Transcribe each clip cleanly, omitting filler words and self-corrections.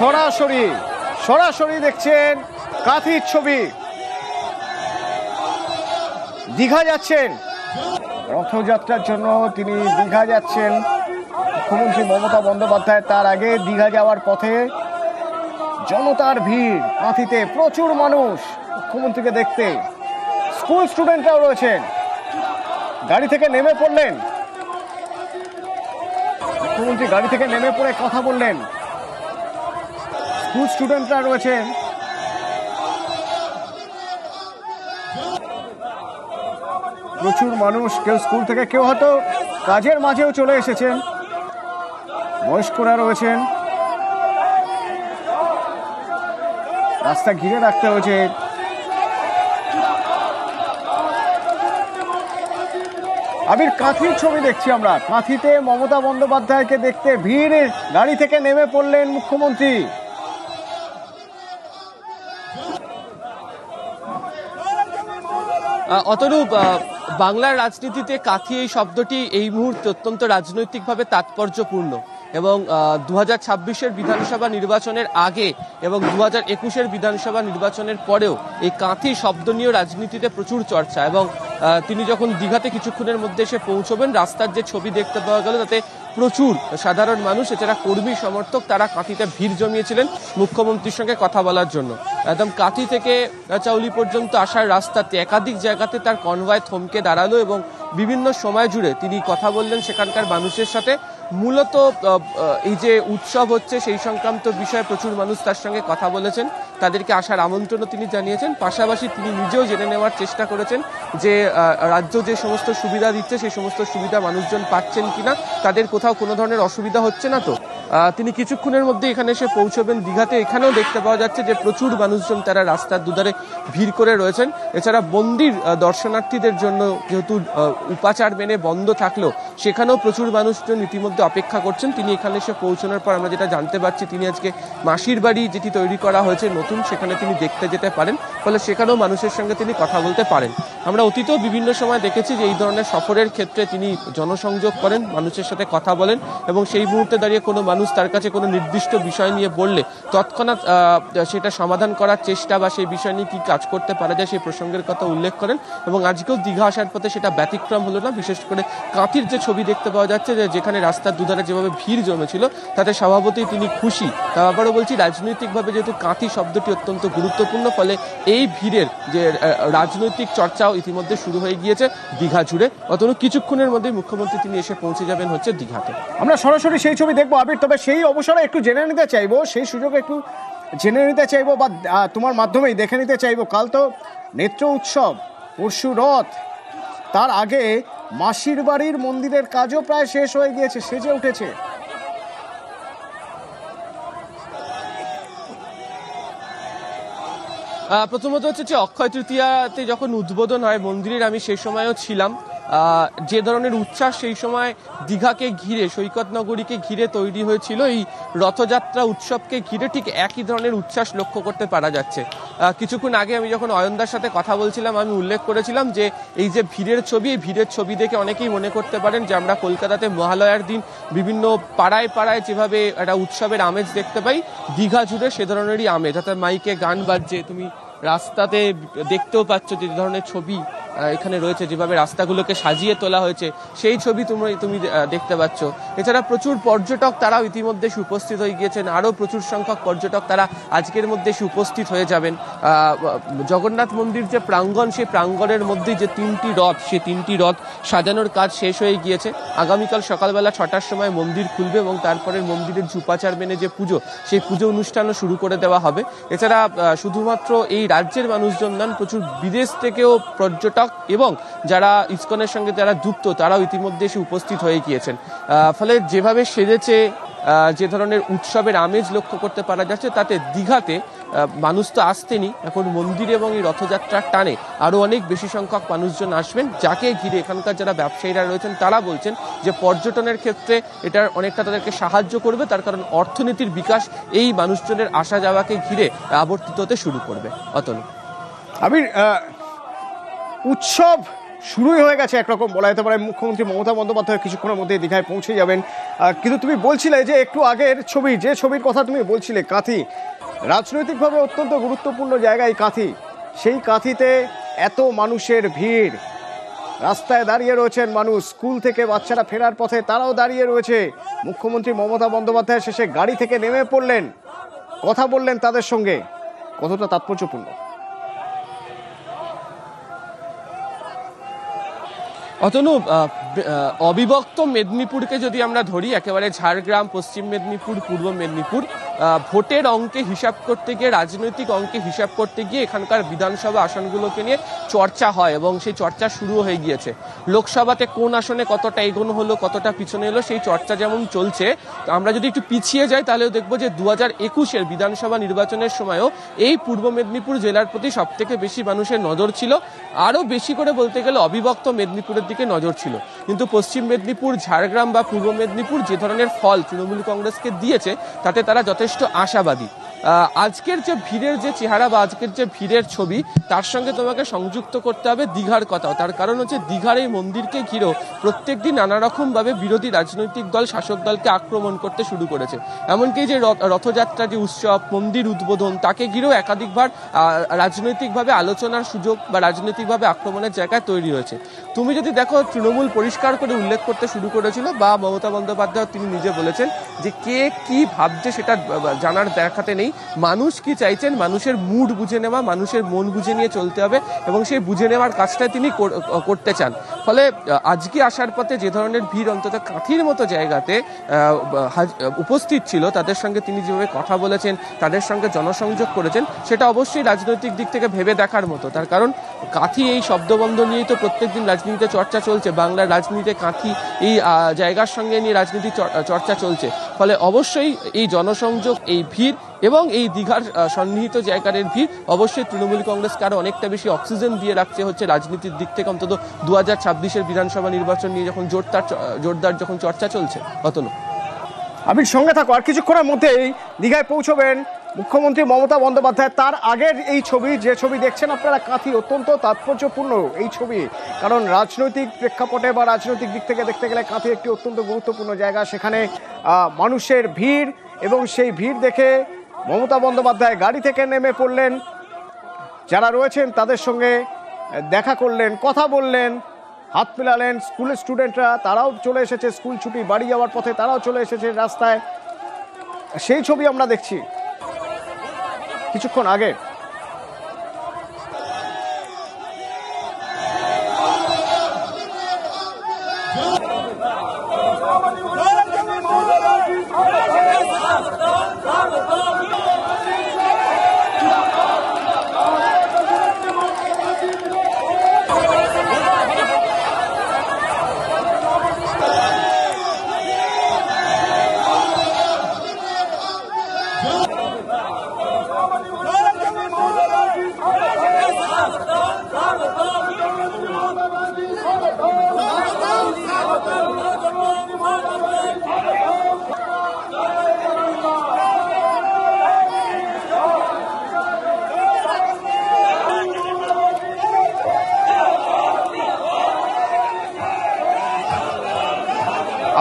সরাসরি সরাসরি দেখছেন কাঁথির ছবি। দীঘা যাচ্ছেন রথযাত্রার জন্য, তিনি দীঘা যাচ্ছেন মুখ্যমন্ত্রী মমতা বন্দ্যোপাধ্যায়। তার আগে দীঘা যাওয়ার পথে জনতার ভিড়, কাঁথিতে প্রচুর মানুষ মুখ্যমন্ত্রীকে দেখতে। স্কুল স্টুডেন্টরাও রয়েছেন, গাড়ি থেকে নেমে পড়লেন। মুখ্যমন্ত্রী গাড়ি থেকে নেমে পড়ে কথা বললেন। স্কুল স্টুডেন্টরা রয়েছেন। প্রচুর মানুষ, কেউ স্কুল থেকে, কেউ হয়তো কাজের মাঝেও চলে এসেছেন। বয়স্করা রয়েছেন, রাস্তা ঘিরে রাখতে হয়েছে। আবির, কাঁথির ছবি দেখছি আমরা। কাঁথিতে মমতা বন্দ্যোপাধ্যায়কে দেখতে ভিড়, গাড়ি থেকে নেমে পড়লেন মুখ্যমন্ত্রী। অতরূপ, বাংলার রাজনীতিতে কাঁথি এই শব্দটি এই মুহূর্তে অত্যন্ত রাজনৈতিকভাবে তাৎপর্যপূর্ণ এবং 2026-এর বিধানসভা নির্বাচনের আগে এবং 2021-এর বিধানসভা নির্বাচনের পরেও এই কাঁথি শব্দ নিয়ে রাজনীতিতে প্রচুর চর্চা। এবং তিনি যখন দীঘাতে কিছুক্ষণের মধ্যে এসে পৌঁছবেন, রাস্তার যে ছবি দেখতে পাওয়া গেল তাতে প্রচুর সাধারণ মানুষ, এছাড়া কর্মী সমর্থক, তারা কাঁথিতে ভিড় জমিয়েছিলেন মুখ্যমন্ত্রীর সঙ্গে কথা বলার জন্য। একদম কাঁথি থেকে চাউলি পর্যন্ত আসার রাস্তাতে একাধিক জায়গাতে তার কনভয় থমকে দাঁড়ালো এবং বিভিন্ন সময় জুড়ে তিনি কথা বললেন সেখানকার মানুষের সাথে। মূলত এই যে উৎসব হচ্ছে সেই সংক্রান্ত বিষয়ে প্রচুর মানুষ তার সঙ্গে কথা বলেছেন, তাদেরকে আসার আমন্ত্রণও তিনি জানিয়েছেন। পাশাপাশি তিনি নিজেও জেনে নেওয়ার চেষ্টা করেছেন যে রাজ্য যে সমস্ত সুবিধা দিচ্ছে সেই সমস্ত সুবিধা মানুষজন পাচ্ছেন কিনা, তাদের কোথাও কোনো ধরনের অসুবিধা হচ্ছে না তো। তিনি কিছুক্ষণের মধ্যে এখানে এসে পৌঁছবেন দীঘাতে। এখানেও দেখতে পাওয়া যাচ্ছে যে প্রচুর মানুষজন তারা রাস্তার দুধারে ভিড় করে রয়েছেন। এছাড়া মন্দির দর্শনার্থীদের জন্য যেহেতু উপাচার মেনে বন্ধ থাকলেও সেখানেও প্রচুর মানুষজন ইতিমধ্যে অপেক্ষা করছেন। তিনি এখানে এসে পৌঁছানোর পর আমরা যেটা জানতে পারছি, তিনি আজকে মাসির বাড়ি যেটি তৈরি করা হয়েছে নতুন, সেখানে তিনি দেখতে যেতে পারেন, ফলে সেখানেও মানুষের সঙ্গে তিনি কথা বলতে পারেন। আমরা অতীতেও বিভিন্ন সময় দেখেছি যে এই ধরনের সফরের ক্ষেত্রে তিনি জনসংযোগ করেন, মানুষের সাথে কথা বলেন এবং সেই মুহূর্তে দাঁড়িয়ে কোনো মানুষ তার কাছে কোনো নির্দিষ্ট বিষয় নিয়ে বললে তৎক্ষণাৎ সেটা সমাধান করার চেষ্টা বা সেই বিষয় নিয়ে কী কাজ করতে পারা যায় সেই প্রসঙ্গের কথা উল্লেখ করেন। এবং আজকেও দীঘা আসার পথে সেটা ব্যতিক্রম হলো না। বিশেষ করে কাঁথির যে ছবি দেখতে পাওয়া যাচ্ছে, যে যেখানে রাস্তার দুধারে যেভাবে ভিড় জমেছিল তাতে স্বভাবতই তিনি খুশি। তা আবারও বলছি, রাজনৈতিকভাবে যেহেতু কাঁথি শব্দটি অত্যন্ত গুরুত্বপূর্ণ, ফলে এই ভিড়ের যে রাজনৈতিক চর্চাও ইতিমধ্যে শুরু হয়ে গিয়েছে দীঘা জুড়ে। অতনু কিছুক্ষণের মধ্যে মুখ্যমন্ত্রী তিনি এসে পৌঁছে যাবেন হচ্ছে দীঘাতে। আমরা সরাসরি সেই ছবি দেখবো আবির, তবে সেই অবসরে একটু জেনে নিতে চাইবো, সেই সুযোগে একটু জেনে নিতে চাইবো বা তোমার মাধ্যমেই দেখে নিতে চাইবো। কাল তো নেত্র উৎসব, পরশু রথ, তার আগে মাসির বাড়ির মন্দিরের কাজও প্রায় শেষ হয়ে গিয়েছে, সেজে উঠেছে। প্রথমত হচ্ছে যে অক্ষয় তৃতীয়াতে যখন উদ্বোধন হয় মন্দিরের, আমি সেই সময়ও ছিলাম। যে ধরনের উচ্ছ্বাস সেই সময় দীঘাকে ঘিরে, সৈকত নগরীকে ঘিরে তৈরি হয়েছিল, এই রথযাত্রা উৎসবকে ঘিরে ঠিক একই ধরনের উচ্ছ্বাস লক্ষ্য করতে পারা যাচ্ছে। কিছুক্ষণ আগে আমি যখন অয়নদার সাথে কথা বলছিলাম, আমি উল্লেখ করেছিলাম যে এই যে ভিড়ের ছবি, এই ভিড়ের ছবি দেখে অনেকেই মনে করতে পারেন যে আমরা কলকাতাতে মহালয়ার দিন বিভিন্ন পাড়ায় পাড়ায় যেভাবে একটা উৎসবের আমেজ দেখতে পাই, দীঘা জুড়ে সে ধরনেরই আমেজ, অর্থাৎ মাইকে গান বাজছে, তুমি রাস্তাতে দেখতেও পাচ্ছ যে ধরনের ছবি এখানে রয়েছে, যেভাবে রাস্তাগুলোকে সাজিয়ে তোলা হয়েছে সেই ছবি তুমি দেখতে পাচ্ছ। এছাড়া প্রচুর পর্যটক তারাও ইতিমধ্যে উপস্থিত হয়ে গিয়েছেন, আরও প্রচুর সংখ্যক পর্যটক তারা আজকের মধ্যে উপস্থিত হয়ে যাবেন। জগন্নাথ মন্দির যে প্রাঙ্গণ, সেই প্রাঙ্গণের মধ্যে যে তিনটি রথ, সেই তিনটি রথ সাজানোর কাজ শেষ হয়ে গিয়েছে। আগামীকাল সকালবেলা 6টার সময় মন্দির খুলবে এবং তারপরে মন্দিরের উপাচার মেনে যে পুজো, সেই পুজো অনুষ্ঠানও শুরু করে দেওয়া হবে। এছাড়া শুধুমাত্র এই রাজ্যের মানুষজন নন, প্রচুর বিদেশ থেকেও পর্যটক এবং যারা ইসকনের সঙ্গে যারা যুক্ত তারাও ইতিমধ্যে এসে উপস্থিত হয়ে গিয়েছেন। ফলে যেভাবে সেজেছে, যে ধরনের উৎসবের আমেজ লক্ষ্য করতে পারা যাচ্ছে, তাতে দীঘাতে মানুষ তো আসতেনি, এখন মন্দির এবং এই রথযাত্রার টানে আরও অনেক বেশি সংখ্যক মানুষজন আসবেন, যাকে ঘিরে এখানকার যারা ব্যবসায়ীরা রয়েছেন তারা বলছেন যে পর্যটনের ক্ষেত্রে এটার অনেকটা তাদেরকে সাহায্য করবে, তার কারণ অর্থনীতির বিকাশ এই মানুষজনের আসা যাওয়াকে ঘিরে আবর্তিত হতে শুরু করবে। অতনু, আবির, উৎসব শুরুই হয়ে গেছে একরকম বলা যেতে পারে। মুখ্যমন্ত্রী মমতা বন্দ্যোপাধ্যায় কিছুক্ষণের মধ্যে দীঘায় পৌঁছে যাবেন। কিন্তু তুমি বলছিলে যে একটু আগের ছবি, যে ছবির কথা তুমি বলছিলে, কাঁথি রাজনৈতিকভাবে অত্যন্ত গুরুত্বপূর্ণ জায়গা এই কাঁথি। সেই কাঁথিতে এত মানুষের ভিড়, রাস্তায় দাঁড়িয়ে রয়েছেন মানুষ, স্কুল থেকে বাচ্চারা ফেরার পথে তারাও দাঁড়িয়ে রয়েছে। মুখ্যমন্ত্রী মমতা বন্দ্যোপাধ্যায় শেষে গাড়ি থেকে নেমে পড়লেন, কথা বললেন তাদের সঙ্গে। কতটা তাৎপর্যপূর্ণ? অতনু, অবিভক্ত মেদিনীপুরকে যদি আমরা ধরি, একেবারে ঝাড়গ্রাম, পশ্চিম মেদিনীপুর, পূর্ব মেদিনীপুর, ভোটের অঙ্কে হিসাব করতে গিয়ে, রাজনৈতিক অঙ্কে হিসাব করতে গিয়ে এখানকার বিধানসভা আসনগুলোকে নিয়ে চর্চা হয় এবং সেই চর্চা শুরু হয়ে গিয়েছে। লোকসভাতে কোন আসনে কতটা এগোনো হলো, কতটা পিছনে এলো, সেই চর্চা যেমন চলছে। তো আমরা যদি একটু পিছিয়ে যাই তাহলেও দেখবো যে 2021-এর বিধানসভা নির্বাচনের সময়ও এই পূর্ব মেদিনীপুর জেলার প্রতি সব থেকে বেশি মানুষের নজর ছিল। আরও বেশি করে বলতে গেলে অবিভক্ত মেদিনীপুরের দিকে নজর ছিল। কিন্তু পশ্চিম মেদিনীপুর, ঝাড়গ্রাম বা পূর্ব মেদিনীপুর যে ধরনের ফল তৃণমূল কংগ্রেসকে দিয়েছে, তাতে তারা যথেষ্ট আশাবাদী। আজকের যে ভিড়ের যে চেহারা বা আজকের যে ভিড়ের ছবি, তার সঙ্গে তোমাকে সংযুক্ত করতে হবে দীঘার কথাও। তার কারণ হচ্ছে দীঘার এই মন্দিরকে ঘিরেও প্রত্যেকদিন নানা রকমভাবে বিরোধী রাজনৈতিক দল শাসক দলকে আক্রমণ করতে শুরু করেছে। এমনকি যে রথযাত্রা যে উৎসব, মন্দির উদ্বোধন, তাকে ঘিরেও একাধিকবার রাজনৈতিকভাবে আলোচনার সুযোগ বা রাজনৈতিকভাবে আক্রমণের জায়গায় তৈরি হয়েছে। তুমি যদি দেখো, তৃণমূল পরিষ্কার করে উল্লেখ করতে শুরু করেছিল, বা মমতা বন্দ্যোপাধ্যায় তিনি নিজে বলেছেন যে কে কি ভাবছে সেটা জানার দেখাতে নেই। মানুষ কি চাইছেন, মানুষের মুড বুঝে নেওয়া, মানুষের মন বুঝে নিয়ে চলতে হবে এবং সেই বুঝে নেওয়ার কাজটা তিনি করতে চান। ফলে আজকে আসার পথে যে ধরনের ভিড় অন্তত কাঁথির মতো জায়গাতে উপস্থিত ছিল, তাদের সঙ্গে তিনি যেভাবে কথা বলেছেন, তাদের সঙ্গে জনসংযোগ করেছেন, সেটা অবশ্যই রাজনৈতিক দিক থেকে ভেবে দেখার মতো। তার কারণ কাঁথি এই শব্দবন্ধ নিয়েই তো প্রত্যেকদিন রাজনীতিতে চর্চা চলছে। বাংলার রাজনীতিতে কাঁথি এই জায়গার সঙ্গে নিয়ে রাজনীতি চর্চা চলছে। ফলে অবশ্যই এই জনসংযোগ, এই ভিড় এবং এই দীঘার সন্নিহিত জায়গার ভিড় অবশ্যই তৃণমূল কংগ্রেসকে আরো অনেকটা বেশি অক্সিজেন দিয়ে রাখছে হচ্ছে রাজনীতির দিক থেকে। অন্তত 2026-এর বিধানসভা নির্বাচন নিয়ে যখন জোরদার যখন চর্চা চলছে। অতনু, আবির সঙ্গে থাকো। আর কিছুক্ষণের মধ্যেই দীঘায় পৌঁছবেন মুখ্যমন্ত্রী মমতা বন্দ্যোপাধ্যায়। তার আগের এই ছবি, যে ছবি দেখছেন আপনারা, কাঁথি অত্যন্ত তাৎপর্যপূর্ণ এই ছবি। কারণ রাজনৈতিক প্রেক্ষাপটে বা রাজনৈতিক দিক থেকে দেখতে গেলে কাঁথি একটি অত্যন্ত গুরুত্বপূর্ণ জায়গা। সেখানে মানুষের ভিড়, এবং সেই ভিড় দেখে মমতা বন্দ্যোপাধ্যায় গাড়ি থেকে নেমে পড়লেন, যারা রয়েছেন তাদের সঙ্গে দেখা করলেন, কথা বললেন, হাত মেলালেন। স্কুলের স্টুডেন্টরা তারাও চলে এসেছে, স্কুল ছুটি বাড়ি যাওয়ার পথে তারাও চলে এসেছে রাস্তায়। সেই ছবি আমরা দেখছি কিছুক্ষণ আগে।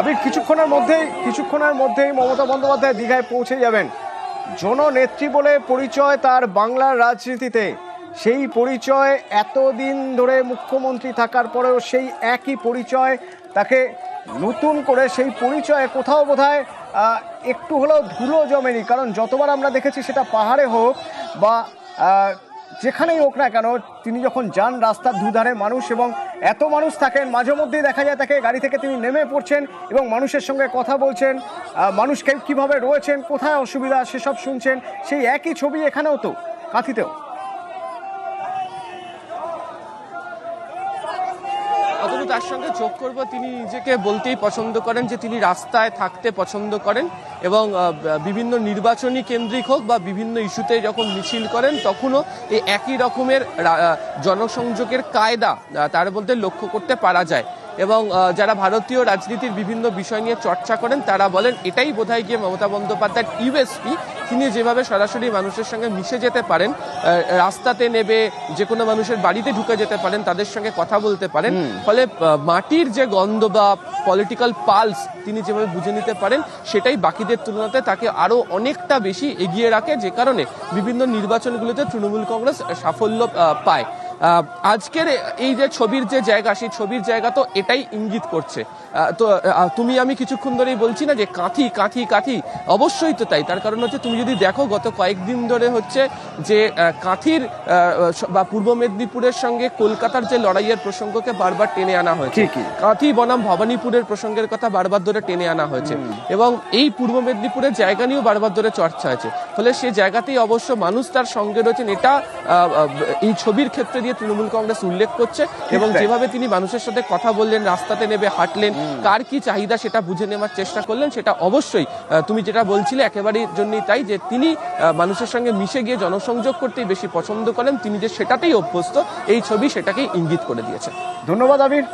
আবির, কিছুক্ষণের মধ্যেই মমতা বন্দ্যোপাধ্যায় দীঘায় পৌঁছে যাবেন। জননেত্রী বলে পরিচয় তার বাংলার রাজনীতিতে। সেই পরিচয় এতদিন ধরে মুখ্যমন্ত্রী থাকার পরেও সেই একই পরিচয়, তাকে নতুন করে সেই পরিচয়ে কোথাও বোধহয় একটু হলেও ধুলো জমেনি। কারণ যতবার আমরা দেখেছি, সেটা পাহাড়ে হোক বা যেখানেই হোক না কেন, তিনি যখন যান রাস্তার দুধারে মানুষ, এবং এত মানুষ থাকেন, মাঝে মধ্যেই দেখা যায় তাকে গাড়ি থেকে তিনি নেমে পড়ছেন এবং মানুষের সঙ্গে কথা বলছেন, মানুষকে কীভাবে রয়েছেন, কোথায় অসুবিধা সেসব শুনছেন। সেই একই ছবি এখানেও, তো কাঁথিতেও। অতনু, তার সঙ্গে যোগ করব, তিনি নিজেকে বলতেই পছন্দ করেন যে তিনি রাস্তায় থাকতে পছন্দ করেন এবং বিভিন্ন নির্বাচনী কেন্দ্রিক হোক বা বিভিন্ন ইস্যুতে যখন মিছিল করেন, তখনও এই একই রকমের জনসংযোগের কায়দা তার মধ্যে লক্ষ্য করতে পারা যায়। এবং যারা ভারতীয় রাজনীতির বিভিন্ন বিষয় নিয়ে চর্চা করেন তারা বলেন এটাই বোধহয় গিয়ে মমতা বন্দ্যোপাধ্যায়ের ইউএসপি। তিনি যেভাবে সরাসরি মানুষের সঙ্গে মিশে যেতে পারেন, রাস্তাতে নেবে যে কোনো মানুষের বাড়িতে ঢুকে যেতে পারেন, তাদের সঙ্গে কথা বলতে পারেন, ফলে মাটির যে গন্ধ বা পলিটিক্যাল পালস তিনি যেভাবে বুঝে নিতে পারেন, সেটাই বাকিদের তুলনাতে তাকে আরো অনেকটা বেশি এগিয়ে রাখে, যে কারণে বিভিন্ন নির্বাচনগুলোতে তৃণমূল কংগ্রেস সাফল্য পায়। আজকের এই যে ছবির যে জায়গা, সেই ছবির জায়গা তো এটাই ইঙ্গিত করছে। তো তুমি আমি কিছুক্ষণ ধরেই বলছি না যে কাঁথি কাঁথি কাঁথি, অবশ্যই তো তাই। তার কারণ হচ্ছে তুমি যদি দেখো গত কয়েকদিন ধরে হচ্ছে যে কাঁথির বা পূর্ব মেদিনীপুরের সঙ্গে কলকাতার যে লড়াইয়ের প্রসঙ্গকে বারবার টেনে আনা হয়েছে, কাঁথি বনাম ভবানীপুরের প্রসঙ্গের কথা বারবার ধরে টেনে আনা হয়েছে, এবং এই পূর্ব মেদিনীপুরের জায়গা নিয়েও বারবার ধরে চর্চা হয়েছে। ফলে সেই জায়গাতেই অবশ্য মানুষ তার সঙ্গে রয়েছেন, এটা এই ছবির ক্ষেত্রে দিয়ে তৃণমূল কংগ্রেস উল্লেখ করছে। এবং যেভাবে তিনি মানুষের সাথে কথা বললেন, রাস্তাতে নেবে হাঁটলেন, কার কি চাহিদা সেটা বুঝে নেওয়ার চেষ্টা করলেন, সেটা অবশ্যই তুমি যেটা বলছিলে একেবারেই জন্যই তাই, যে তিনি মানুষের সঙ্গে মিশে গিয়ে জনসংযোগ করতেই বেশি পছন্দ করেন। তিনি যে সেটাতেই অভ্যস্ত, এই ছবি সেটাকেই ইঙ্গিত করে দিয়েছে। ধন্যবাদ আবির।